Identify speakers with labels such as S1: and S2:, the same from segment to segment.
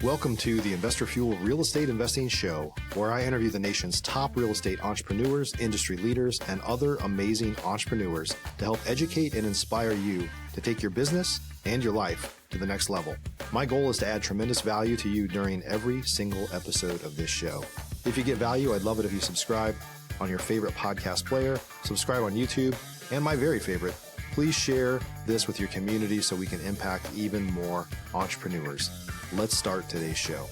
S1: Welcome to the Investor Fuel Real Estate Investing Show, where I interview the nation's top real estate entrepreneurs, industry leaders, and other amazing entrepreneurs to help educate and inspire you to take your business and your life to the next level. My goal is to add tremendous value to you during every single episode of this show. If you get value, I'd love it if you subscribe on your favorite podcast player, subscribe on YouTube, and my very favorite, please share this with your community so we can impact even more entrepreneurs. Let's start today's show.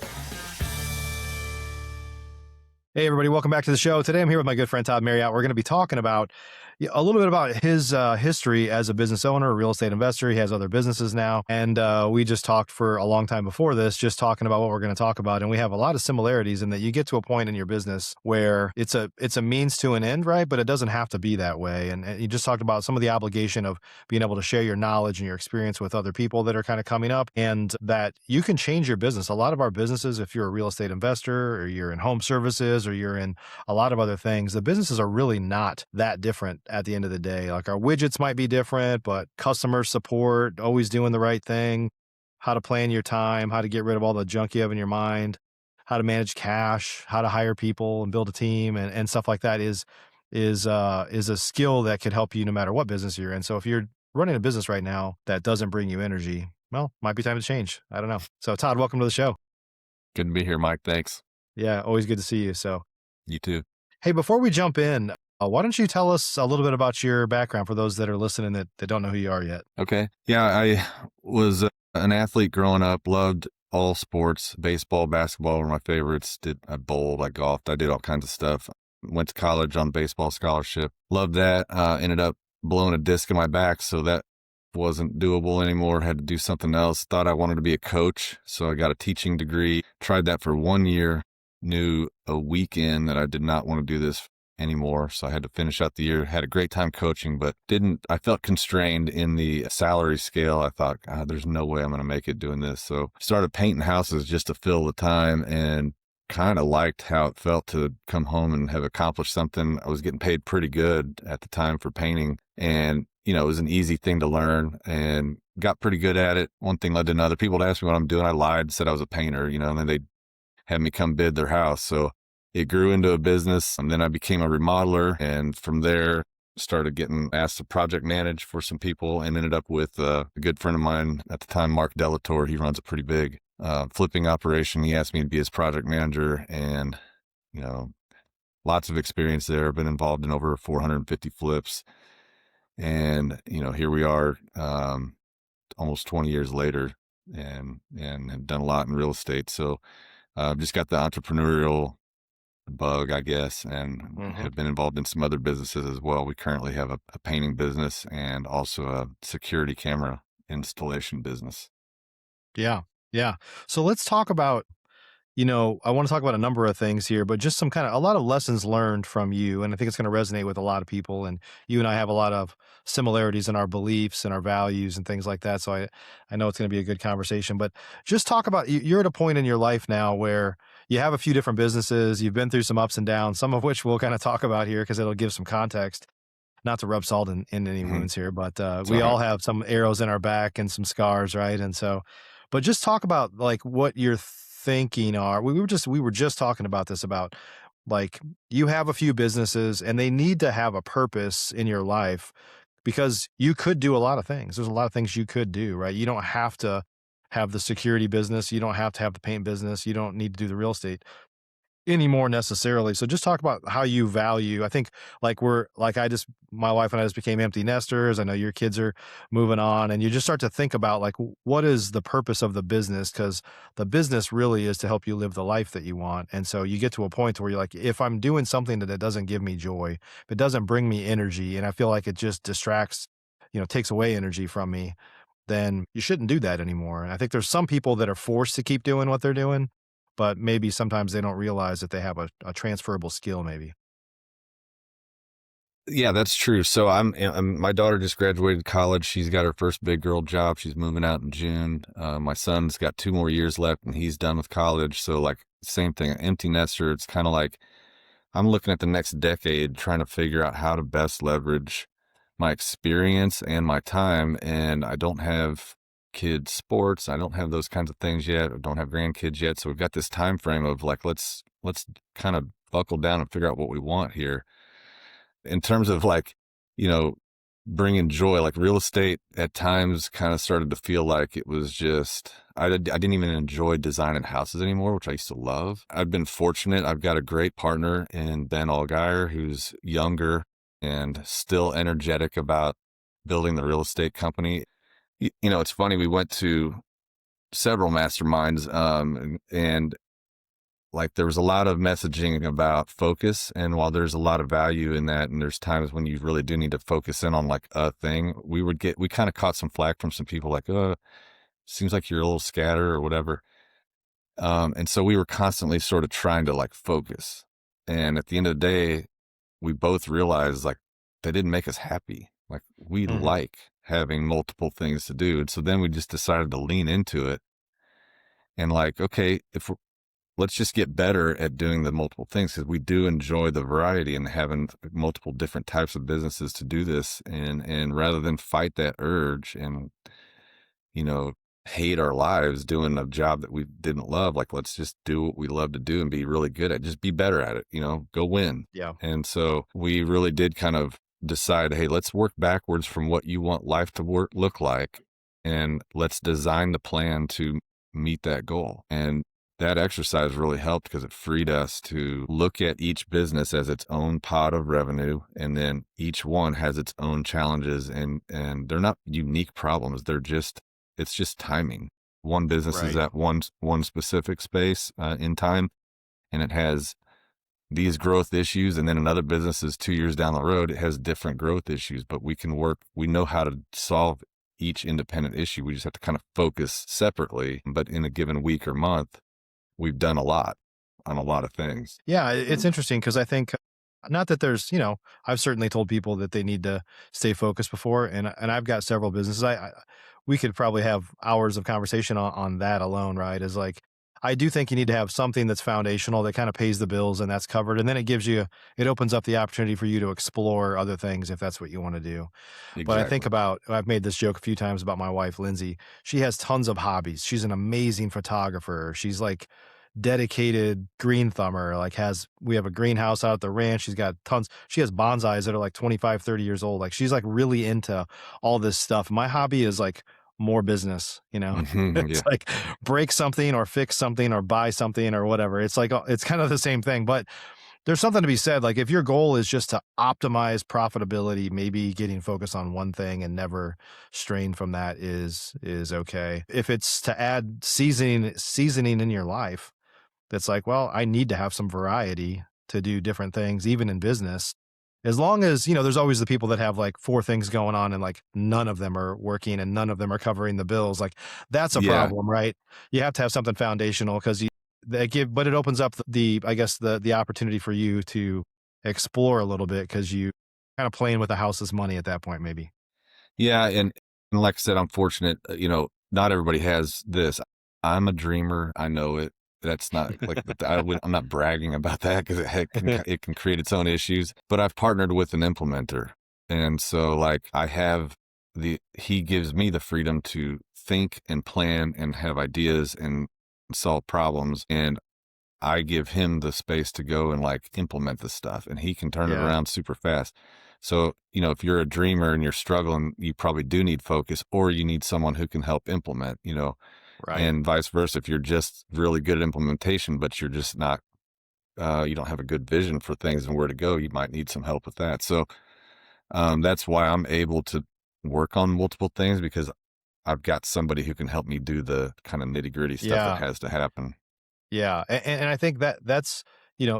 S1: Hey, everybody. Welcome back to the show. Today, I'm here with my good friend, Todd Merriott. We're going to be talking about a little bit about his history as a business owner, a real estate investor. He has other businesses now. And we just talked for a long time before this, just talking about what we're going to talk about. And we have a lot of similarities in that you get to a point in your business where it's a means to an end, right? But it doesn't have to be that way. And you just talked about some of the obligation of being able to share your knowledge and your experience with other people that are kind of coming up, and that you can change your business. A lot of our businesses, if you're a real estate investor or you're in home services or you're in a lot of other things, the businesses are really not that different at the end of the day. Like our widgets might be different, but customer support, always doing the right thing, how to plan your time, how to get rid of all the junk you have in your mind, how to manage cash, how to hire people and build a team and stuff like that is a skill that could help you no matter what business you're in. So if you're running a business right now that doesn't bring you energy, well, might be time to change. I don't know. So Todd, welcome to the show.
S2: Good to be here, Mike. Thanks.
S1: Yeah, always good to see you. So
S2: you too.
S1: Hey, before we jump in, why don't you tell us a little bit about your background for those that are listening that don't know who you are yet?
S2: Okay. Yeah, I was an athlete growing up, loved all sports. Baseball, basketball were my favorites. I bowled, I golfed, I did all kinds of stuff. Went to college on baseball scholarship. Loved that. Ended up blowing a disc in my back, so that wasn't doable anymore. Had to do something else. Thought I wanted to be a coach, so I got a teaching degree. Tried that for 1 year. Knew a week in that I did not want to do this anymore. So I had to finish out the year. Had a great time coaching, but I felt constrained in the salary scale. I thought, God, there's no way I'm going to make it doing this. So started painting houses just to fill the time and kind of liked how it felt to come home and have accomplished something. I was getting paid pretty good at the time for painting, and it was an easy thing to learn and got pretty good at it. One thing led to another. People would ask me what I'm doing. I lied, said I was a painter, and then they'd have me come bid their house. So it grew into a business, and then I became a remodeler, and from there started getting asked to project manage for some people, and ended up with a good friend of mine at the time, Mark Delator. He runs a pretty big flipping operation. He asked me to be his project manager, and lots of experience there. I've been involved in over 450 flips, and here we are almost 20 years later, and have done a lot in real estate. So I've just got the entrepreneurial bug, I guess, and have been involved in some other businesses as well. We currently have a painting business and also a security camera installation business.
S1: Yeah. So let's talk about, I want to talk about a number of things here, but just a lot of lessons learned from you. And I think it's going to resonate with a lot of people. And you and I have a lot of similarities in our beliefs and our values and things like that. So I know it's going to be a good conversation, but just talk about, you're at a point in your life now where you have a few different businesses. You've been through some ups and downs, some of which we'll kind of talk about here because it'll give some context, not to rub salt in any wounds here, but we all have some arrows in our back and some scars, right? And so, but just talk about like what you're thinking are. We were just talking about this, about like you have a few businesses and they need to have a purpose in your life because you could do a lot of things. There's a lot of things you could do, right? You don't have to have the security business. You don't have to have the paint business. You don't need to do the real estate anymore necessarily. So just talk about how you value. I think my wife and I just became empty nesters. I know your kids are moving on, and you just start to think about like, what is the purpose of the business? Because the business really is to help you live the life that you want. And so you get to a point where you're like, if I'm doing something that doesn't give me joy, if it doesn't bring me energy, and I feel like it just distracts, takes away energy from me, then you shouldn't do that anymore. And I think there's some people that are forced to keep doing what they're doing, but maybe sometimes they don't realize that they have a transferable skill maybe.
S2: Yeah, that's true. So my daughter just graduated college. She's got her first big girl job. She's moving out in June. My son's got 2 more years left and he's done with college. So like same thing, empty nester. It's kind of like I'm looking at the next decade, trying to figure out how to best leverage my experience and my time. And I don't have kids sports. I don't have those kinds of things yet. I don't have grandkids yet. So we've got this time frame of like, let's kind of buckle down and figure out what we want here in terms of like, you know, bringing joy. Like real estate at times kind of started to feel like it was just, I didn't even enjoy designing houses anymore, which I used to love. I've been fortunate. I've got a great partner in Ben Allgaier, who's younger and still energetic about building the real estate company. You know, it's funny. We went to several masterminds, and like there was a lot of messaging about focus. And while there's a lot of value in that, and there's times when you really do need to focus in on like a thing, we kind of caught some flack from some people like, seems like you're a little scatter or whatever. And so we were constantly sort of trying to like focus. And at the end of the day, we both realized like that didn't make us happy. Like we
S1: Mhm.
S2: like having multiple things to do. And so then we just decided to lean into it and like, okay, let's just get better at doing the multiple things because we do enjoy the variety and having multiple different types of businesses to do this. And rather than fight that urge and, you know, hate our lives doing a job that we didn't love, like let's just do what we love to do and be really good at, just be better at it, you know, go win.
S1: Yeah.
S2: And so we really did kind of decide, hey, let's work backwards from what you want life to look like, and let's design the plan to meet that goal. And that exercise really helped because it freed us to look at each business as its own pot of revenue, and then each one has its own challenges, and they're not unique problems. It's just timing. One business is
S1: Right.
S2: at one specific space in time, and it has these growth issues, and then another business is 2 years down the road. It has different growth issues, but we know how to solve each independent issue. We just have to kind of focus separately. But in a given week or month, we've done a lot on a lot of things.
S1: Yeah, it's interesting because I think not that there's, I've certainly told people that they need to stay focused before, and I've got several businesses. We could probably have hours of conversation on that alone, right? Is like I do think you need to have something that's foundational that kind of pays the bills and that's covered, and then it opens up the opportunity for you to explore other things if that's what you want to do. But I think
S2: Exactly.
S1: about I've made this joke a few times about my wife, Lindsay. She has tons of hobbies. She's an amazing photographer. She's like dedicated green thumber, like we have a greenhouse out at the ranch. She's got tons. She has bonsais that are like 25, 30 years old. Like she's like really into all this stuff. My hobby is like more business. It's
S2: Yeah.
S1: like break something or fix something or buy something or whatever. It's like it's kind of the same thing, but there's something to be said. Like if your goal is just to optimize profitability, maybe getting focused on one thing and never strain from that is okay. If it's to add seasoning in your life, that's like, well, I need to have some variety to do different things, even in business. As long as, there's always the people that have like four things going on and like none of them are working and none of them are covering the bills. Like that's a
S2: Yeah.
S1: problem, right? You have to have something foundational because but it opens up I guess the opportunity for you to explore a little bit because you kind of playing with the house's money at that point, maybe.
S2: Yeah. And like I said, I'm fortunate, not everybody has this. I'm a dreamer. I know it. That's not like, I'm not bragging about that because it can create its own issues, but I've partnered with an implementer. And so like he gives me the freedom to think and plan and have ideas and solve problems. And I give him the space to go and like implement the stuff, and he can turn it
S1: Yeah,
S2: around super fast. So, if you're a dreamer and you're struggling, you probably do need focus, or you need someone who can help implement,
S1: right.
S2: and vice versa. If you're just really good at implementation, but you're just not, you don't have a good vision for things and where to go, you might need some help with that. So, that's why I'm able to work on multiple things because I've got somebody who can help me do the kind of nitty gritty stuff that
S1: Yeah.
S2: has to happen.
S1: Yeah, and I think that's,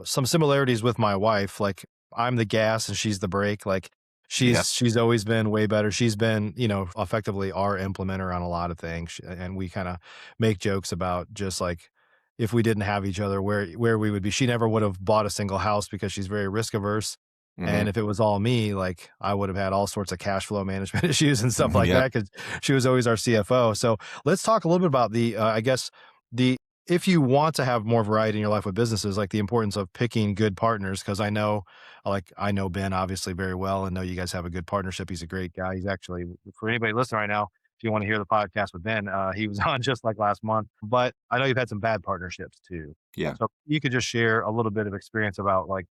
S1: some similarities with my wife, like, I'm the gas and she's the brake, like,
S2: Yeah.
S1: she's always been way better. She's been, effectively our implementer on a lot of things, and we kinda make jokes about just, like, if we didn't have each other, where we would be. She never would have bought a single house because she's very risk averse,
S2: Hmm.
S1: and if it was all me, like, I would have had all sorts of cash flow management issues and stuff like
S2: Yep.
S1: that because she was always our CFO. So, let's talk a little bit about I guess, the if you want to have more variety in your life with businesses, like the importance of picking good partners, because I know Ben obviously very well and know you guys have a good partnership. He's a great guy. He's actually, for anybody listening right now, if you want to hear the podcast with Ben, he was on just like last month. But I know you've had some bad partnerships too.
S2: Yeah.
S1: So you could just share a little bit of experience about like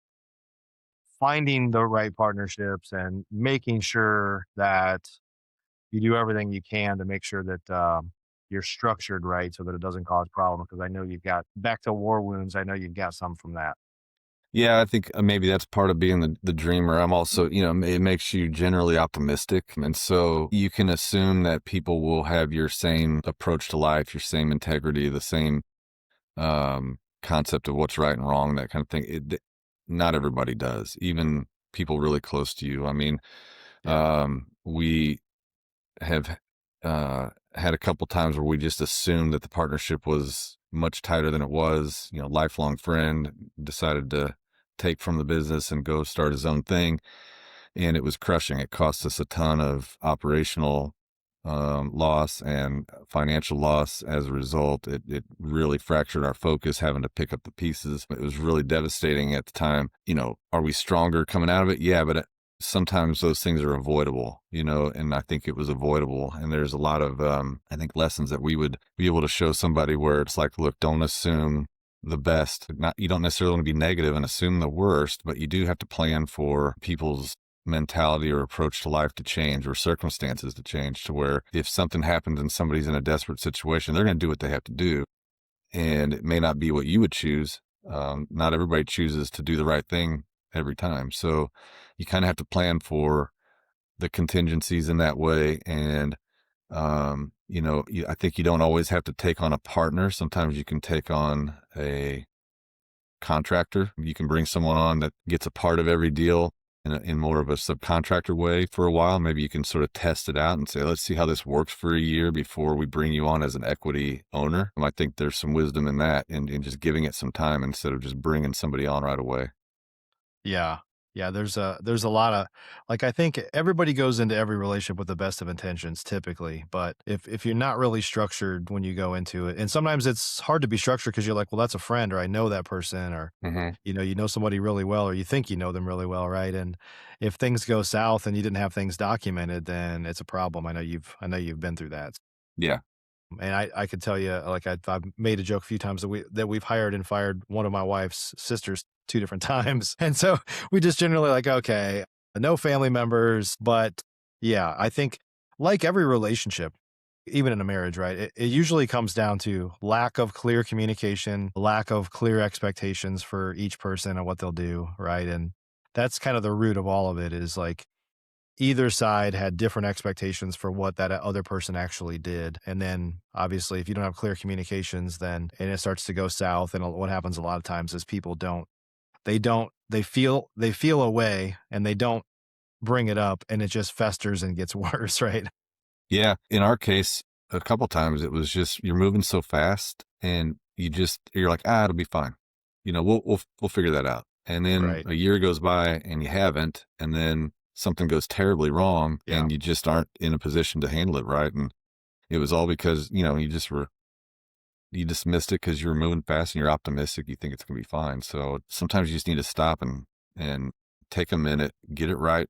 S1: finding the right partnerships and making sure that you do everything you can to make sure that you're structured right so that it doesn't cause problems. Because I know you've got back to war wounds. I know you've got some from that.
S2: Yeah, I think maybe that's part of being the dreamer. I'm also, it makes you generally optimistic. And so you can assume that people will have your same approach to life, your same integrity, the same concept of what's right and wrong, that kind of thing. Not everybody does, even people really close to you. I mean,
S1: Yeah.
S2: we have had a couple times where we just assumed that the partnership was much tighter than it was. Lifelong friend decided to take from the business and go start his own thing, and it was crushing. It cost us a ton of operational loss and financial loss as a result. It really fractured our focus, having to pick up the pieces. It was really devastating at the time. Are we stronger coming out of it? Yeah, but sometimes those things are avoidable, and I think it was avoidable. And there's a lot of, I think, lessons that we would be able to show somebody where it's like, look, don't assume the best. Not, you don't necessarily want to be negative and assume the worst, but you do have to plan for people's mentality or approach to life to change, or circumstances to change, to where if something happens and somebody's in a desperate situation, they're going to do what they have to do. And it may not be what you would choose. Not everybody chooses to do the right thing every time. So you kind of have to plan for the contingencies in that way. And, I think you don't always have to take on a partner. Sometimes you can take on a contractor. You can bring someone on that gets a part of every deal in more of a subcontractor way for a while. Maybe you can sort of test it out and say, let's see how this works for a year before we bring you on as an equity owner. I think there's some wisdom in that, in just giving it some time instead of just bringing somebody on right away.
S1: Yeah. Yeah, there's a lot of like I think everybody goes into every relationship with the best of intentions typically, but if you're not really structured when you go into it, and sometimes it's hard to be structured because you're like, well, that's a friend, or I know that person, or
S2: Hmm.
S1: you know somebody really well, or you think you know them really well, right? And if things go south and you didn't have things documented, then it's a problem. I know you've been through that.
S2: Yeah.
S1: And I could tell you, like I've made a joke a few times that we've hired and fired one of my wife's sisters two different times, and so we just generally like, okay, no family members, but yeah, I think like every relationship, even in a marriage, right? It usually comes down to lack of clear communication, lack of clear expectations for each person and what they'll do, right? And that's kind of the root of all of it is like either side had different expectations for what that other person actually did. And then obviously if you don't have clear communications, then and it starts to go south. And what happens a lot of times is people they feel a way and they don't bring it up and it just festers and gets worse, right?
S2: Yeah. In our case, a couple times it was just, you're moving so fast and you're like, it'll be fine. We'll figure that out. And then
S1: Right.
S2: a year goes by and you haven't, and then something goes terribly wrong
S1: Yeah.
S2: and you just aren't in a position to handle it right. And it was all because, you dismissed it because you were moving fast and you're optimistic. You think it's going to be fine. So sometimes you just need to stop and take a minute, get it right,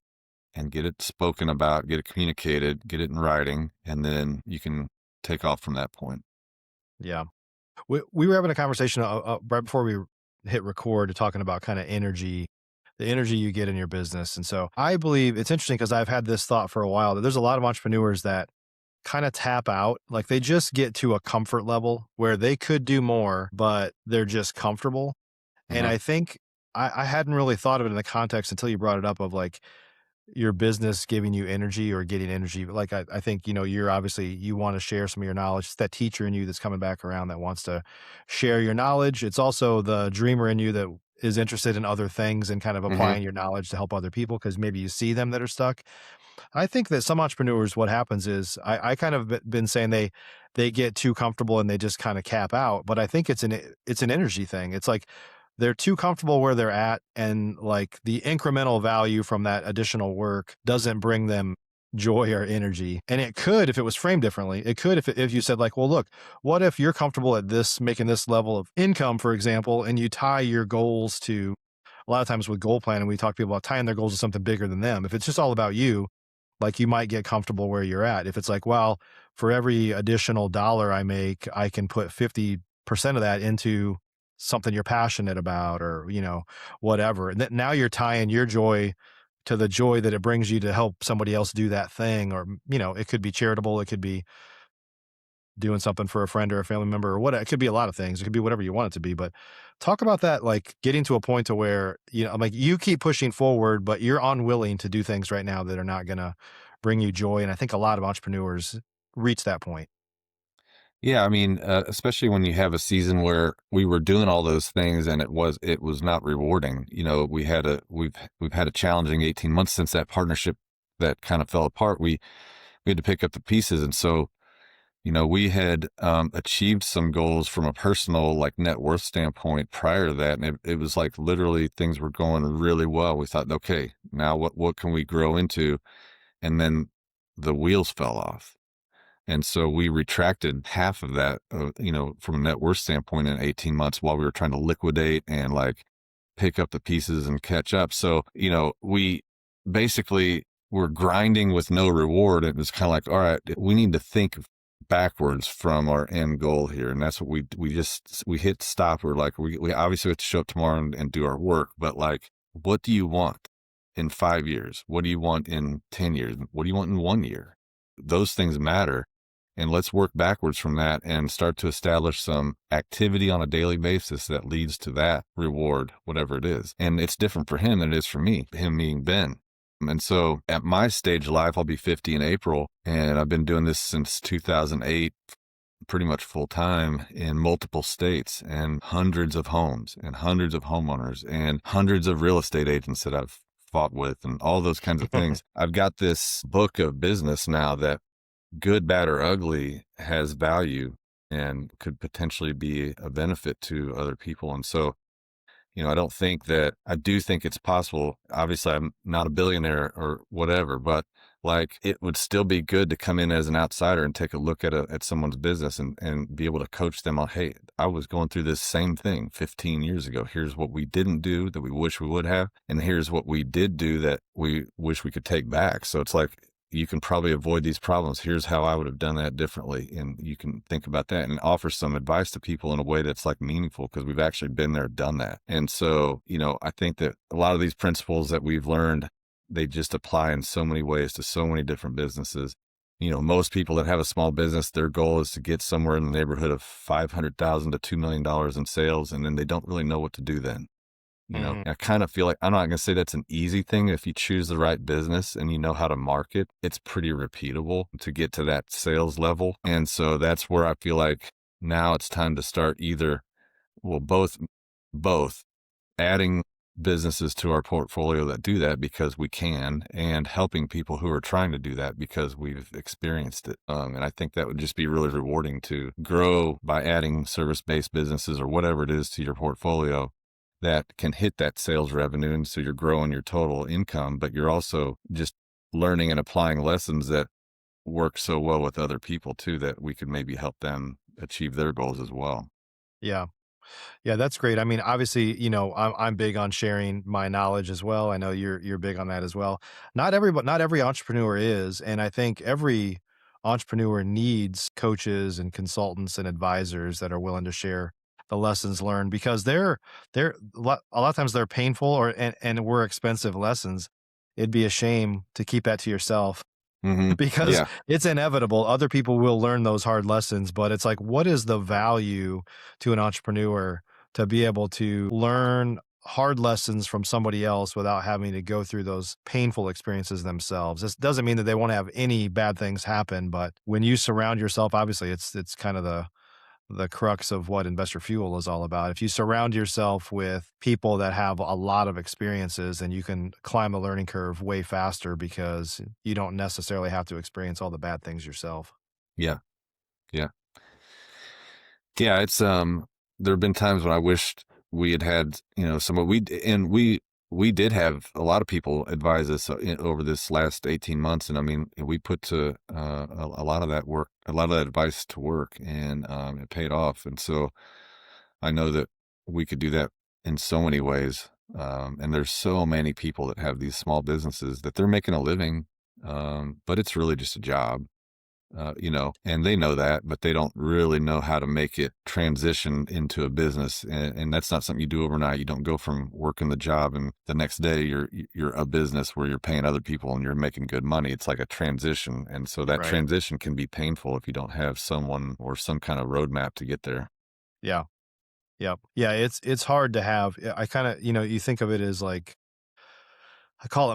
S2: and get it spoken about, get it communicated, get it in writing, and then you can take off from that point.
S1: Yeah. We were having a conversation right before we hit record, talking about kind of energy, the energy you get in your business. And so I believe it's interesting because I've had this thought for a while that there's a lot of entrepreneurs that kind of tap out, like they just get to a comfort level where they could do more, but they're just comfortable. And
S2: Hmm.
S1: I think I hadn't really thought of it in the context until you brought it up of like your business giving you energy or getting energy. Like I think, you're obviously you want to share some of your knowledge. It's that teacher in you that's coming back around that wants to share your knowledge. It's also the dreamer in you that is interested in other things and kind of
S2: Hmm.
S1: applying your knowledge to help other people because maybe you see them that are stuck. I think that some entrepreneurs, what happens is I kind of been saying they get too comfortable and they just kind of cap out. But I think it's an energy thing. It's like they're too comfortable where they're at, and like the incremental value from that additional work doesn't bring them joy or energy. And it could if it was framed differently. It could if you said like, well, look, what if you're comfortable at this making this level of income, for example, and you tie your goals to a lot of times with goal planning, we talk to people about tying their goals to something bigger than them. If it's just all about you, like you might get comfortable where you're at. If it's like, well, for every additional dollar I make, I can put 50% of that into something you're passionate about, or, whatever. And now you're tying your joy to the joy that it brings you to help somebody else do that thing. Or, it could be charitable. It could be doing something for a friend or a family member, or what. It could be a lot of things. It could be whatever you want it to be. But talk about that, like getting to a point to where, like you keep pushing forward, but you're unwilling to do things right now that are not going to bring you joy. And I think a lot of entrepreneurs reach that point.
S2: Yeah, I mean, especially when you have a season where we were doing all those things and it was not rewarding. We've had a challenging 18 months since that partnership that kind of fell apart. We had to pick up the pieces, and so we had achieved some goals from a personal, like, net worth standpoint prior to that, and it was like literally things were going really well. We thought, okay, now what can we grow into? And then the wheels fell off. And so we retracted half of that, from a net worth standpoint in 18 months while we were trying to liquidate and, like, pick up the pieces and catch up. So, we basically were grinding with no reward. It was kind of like, all right, we need to think backwards from our end goal here. And that's what we hit stop. We're like, we obviously have to show up tomorrow and do our work, but, like, what do you want in 5 years? What do you want in 10 years? What do you want in 1 year? Those things matter. And let's work backwards from that and start to establish some activity on a daily basis that leads to that reward, whatever it is. And it's different for him than it is for me, him being Ben. And so at my stage of life, I'll be 50 in April, and I've been doing this since 2008, pretty much full time in multiple states, and hundreds of homes and hundreds of homeowners and hundreds of real estate agents that I've fought with and all those kinds of things. I've got this book of business now that, good, bad, or ugly, has value and could potentially be a benefit to other people. And so, I do think it's possible. Obviously, I'm not a billionaire or whatever, but, like, it would still be good to come in as an outsider and take a look at someone's business and be able to coach them on, hey, I was going through this same thing 15 years ago. Here's what we didn't do that we wish we would have. And here's what we did do that we wish we could take back. So it's like, you can probably avoid these problems. Here's how I would have done that differently. And you can think about that and offer some advice to people in a way that's, like, meaningful, because we've actually been there, done that. And so, I think that a lot of these principles that we've learned, they just apply in so many ways to so many different businesses. Most people that have a small business, their goal is to get somewhere in the neighborhood of $500,000 to $2 million in sales. And then they don't really know what to do then.
S1: Mhm.
S2: I kind of feel like, I'm not going to say that's an easy thing. If you choose the right business and you know how to market, it's pretty repeatable to get to that sales level. And so that's where I feel like now it's time to start both adding businesses to our portfolio that do that because we can, and helping people who are trying to do that because we've experienced it. And I think that would just be really rewarding to grow by adding service-based businesses or whatever it is to your portfolio that can hit that sales revenue. And so you're growing your total income, but you're also just learning and applying lessons that work so well with other people too, that we could maybe help them achieve their goals as well.
S1: Yeah. Yeah, that's great. I mean, obviously, I'm big on sharing my knowledge as well. I know you're big on that as well. Not every entrepreneur is, and I think every entrepreneur needs coaches and consultants and advisors that are willing to share the lessons learned, because they're a lot of times they're painful, and were expensive lessons. It'd be a shame to keep that to yourself.
S2: Hmm.
S1: Because
S2: Yeah.
S1: it's inevitable. Other people will learn those hard lessons, but it's like, what is the value to an entrepreneur to be able to learn hard lessons from somebody else without having to go through those painful experiences themselves? This doesn't mean that they won't have any bad things happen, but when you surround yourself, obviously it's kind of the crux of what Investor Fuel is all about. If you surround yourself with people that have a lot of experiences, then you can climb the learning curve way faster, because you don't necessarily have to experience all the bad things yourself.
S2: Yeah. Yeah. Yeah. There have been times when I wished we had, someone we did have a lot of people advise us over this last 18 months. And I mean, we put to a lot of that work, a lot of that advice to work, and it paid off. And so I know that we could do that in so many ways. And there's so many people that have these small businesses that they're making a living, but it's really just a job. and they know that, but they don't really know how to make it transition into a business. And that's not something you do overnight. You don't go from working the job and the next day you're a business where you're paying other people and you're making good money. It's like a transition. And so that
S1: Right.
S2: transition can be painful if you don't have someone or some kind of roadmap to get there.
S1: Yeah. Yep. Yeah. It's hard to have. I kind of, you think of it as like, I call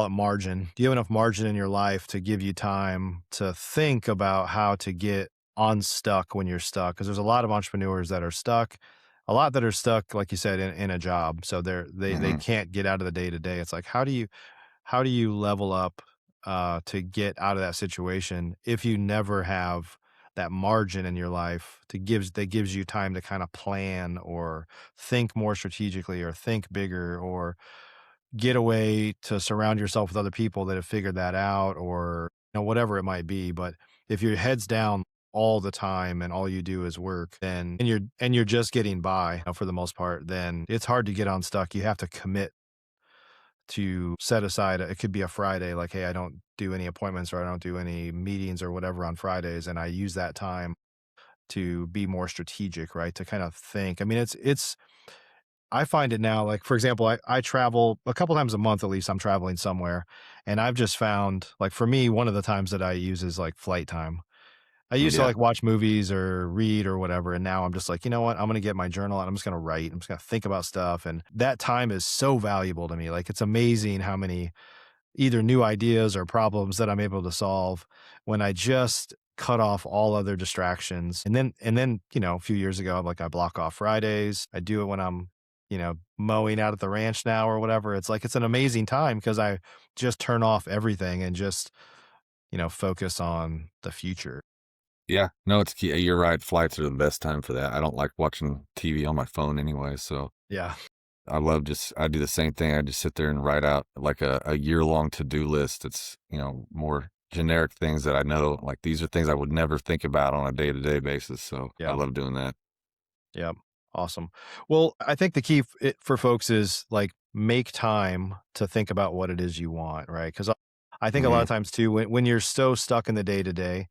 S1: it margin. Do you have enough margin in your life to give you time to think about how to get unstuck when you're stuck? Because there's a lot of entrepreneurs that are stuck, a lot that are stuck, like you said, in a job. So they
S2: Hmm.
S1: can't get out of the day to day. It's like, how do you level up to get out of that situation if you never have that margin in your life that gives you time to kind of plan or think more strategically or think bigger or get away to surround yourself with other people that have figured that out or whatever it might be. But if your head's down all the time and all you do is work, then and you're just getting by for the most part, then it's hard to get unstuck. You have to commit to set aside it could be a Friday, like, hey, I don't do any appointments or I don't do any meetings or whatever on Fridays, and I use that time to be more strategic, right? To kind of think. I mean, it's I find it now, like, for example, I travel a couple times a month, at least I'm traveling somewhere. And I've just found, like, for me, one of the times that I use is like flight time. I used to
S2: Yeah.
S1: like watch movies or read or whatever. And now I'm just like, you know what? I'm going to get my journal and I'm just going to write. I'm just going to think about stuff. And that time is so valuable to me. Like, it's amazing how many either new ideas or problems that I'm able to solve when I just cut off all other distractions. And then, a few years ago, I'm like, I block off Fridays. I do it when I'm, mowing out at the ranch now or whatever. It's like, it's an amazing time because I just turn off everything and just, focus on the future.
S2: Yeah. No, it's key. You're right. Flights are the best time for that. I don't like watching TV on my phone anyway. So
S1: Yeah.
S2: I do the same thing. I just sit there and write out like a year-long to-do list. It's, more generic things that I know, like these are things I would never think about on a day-to-day basis. So I
S1: Yeah.
S2: love doing that.
S1: Yeah. Awesome. Well, I think the key for folks is like make time to think about what it is you want, right? Because I think a lot
S2: Hmm.
S1: of times too, when you're so stuck in the day to day,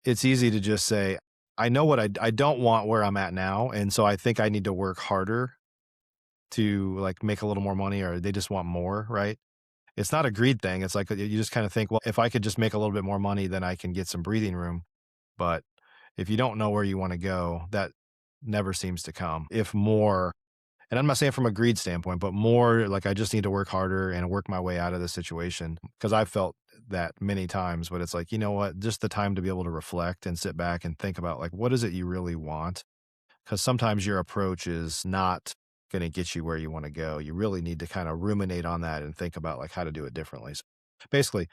S1: it's easy to just say, I know what I don't want where I'm at now. And so I think I need to work harder to like make a little more money or they just want more, right? It's not a greed thing. It's like you just kind of think, well, if I could just make a little bit more money, then I can get some breathing room. But if you don't know where you want to go, that never seems to come. If more, and I'm not saying from a greed standpoint, but more like I just need to work harder and work my way out of the situation because I've felt that many times. But it's like, you know what? Just the time to be able to reflect and sit back and think about like, what is it you really want? Because sometimes your approach is not going to get you where you want to go. You really need to kind of ruminate on that and think about like how to do it differently. So basically,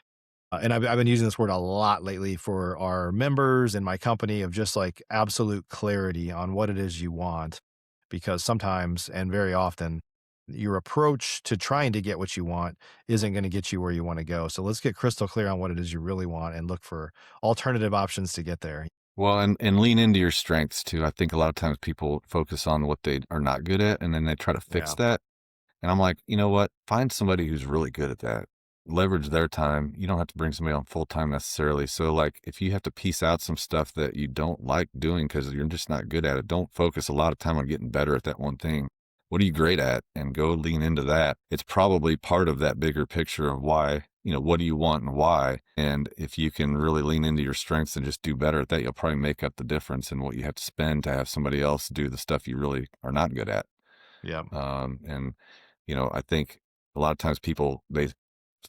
S1: and I've been using this word a lot lately for our members in my company of just like absolute clarity on what it is you want. Because sometimes and very often, your approach to trying to get what you want isn't going to get you where you want to go. So let's get crystal clear on what it is you really want and look for alternative options to get there.
S2: Well, and lean into your strengths too. I think a lot of times people focus on what they are not good at and then they try to fix
S1: Yeah.
S2: that. And I'm like, you know what? Find somebody who's really good at that. Leverage their time. You don't have to bring somebody on full time necessarily. So, like, if you have to piece out some stuff that you don't like doing because you're just not good at it, don't focus a lot of time on getting better at that one thing. What are you great at? And go lean into that. It's probably part of that bigger picture of why, what do you want and why? And if you can really lean into your strengths and just do better at that, you'll probably make up the difference in what you have to spend to have somebody else do the stuff you really are not good at.
S1: Yeah.
S2: And I think a lot of times people they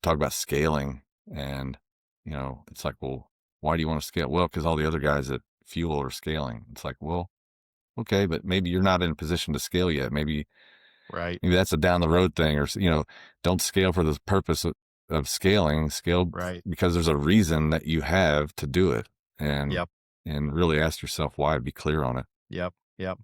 S2: talk about scaling, and it's like, well, why do you want to scale? Well, because all the other guys at Fuel are scaling. It's like, well, okay, but maybe you're not in a position to scale yet. Maybe
S1: Right.
S2: maybe that's a down the road thing, or don't scale for the purpose of scaling. Scale
S1: Right.
S2: because there's a reason that you have to do it, and
S1: Yep.
S2: and really ask yourself why. Be clear on it.
S1: Yep. Yep.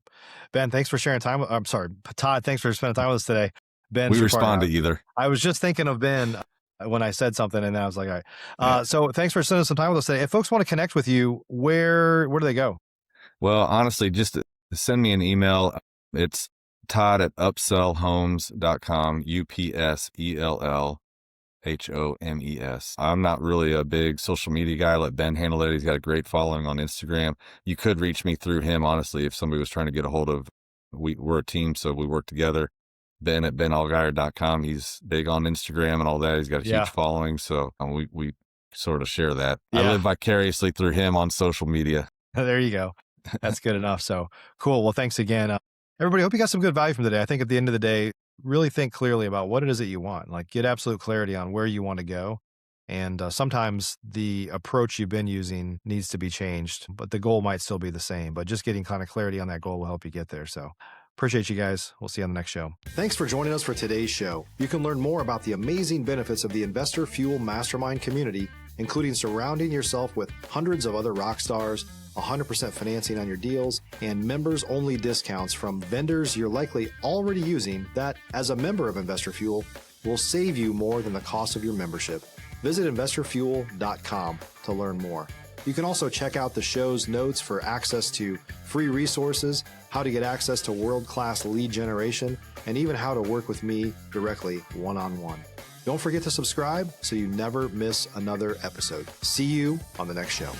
S1: Ben, thanks for sharing time. I'm sorry, Todd. Thanks for spending time with us today. Ben
S2: We
S1: Shapard.
S2: respond to either.
S1: I was just thinking of Ben when I said something, and then I was like, all right.
S2: Yeah.
S1: So thanks for spending some time with us today. If folks want to connect with you, where do they go?
S2: Well, honestly, just send me an email. It's Todd at upsellhomes.com, UPSELL. Homes. I'm not really a big social media guy. I let Ben handle it. He's got a great following on Instagram. You could reach me through him, honestly, if somebody was trying to get a hold of, we're a team, so we work together. Ben at benallgeier.com. He's big on Instagram and all that. He's got a huge
S1: Yeah.
S2: following. So we sort of share that. I
S1: Yeah.
S2: live vicariously through him on social media.
S1: There you go. That's good enough. So cool. Well, thanks again. Everybody, hope you got some good value from today. I think at the end of the day, really think clearly about what it is that you want. Like, get absolute clarity on where you want to go. And sometimes the approach you've been using needs to be changed, but the goal might still be the same. But just getting kind of clarity on that goal will help you get there. So appreciate you guys. We'll see you on the next show. Thanks for joining us for today's show. You can learn more about the amazing benefits of the Investor Fuel Mastermind community, including surrounding yourself with hundreds of other rock stars, 100% financing on your deals, and members-only discounts from vendors you're likely already using that, as a member of Investor Fuel, will save you more than the cost of your membership. Visit investorfuel.com to learn more. You can also check out the show's notes for access to free resources, how to get access to world-class lead generation, and even how to work with me directly one-on-one. Don't forget to subscribe so you never miss another episode. See you on the next show.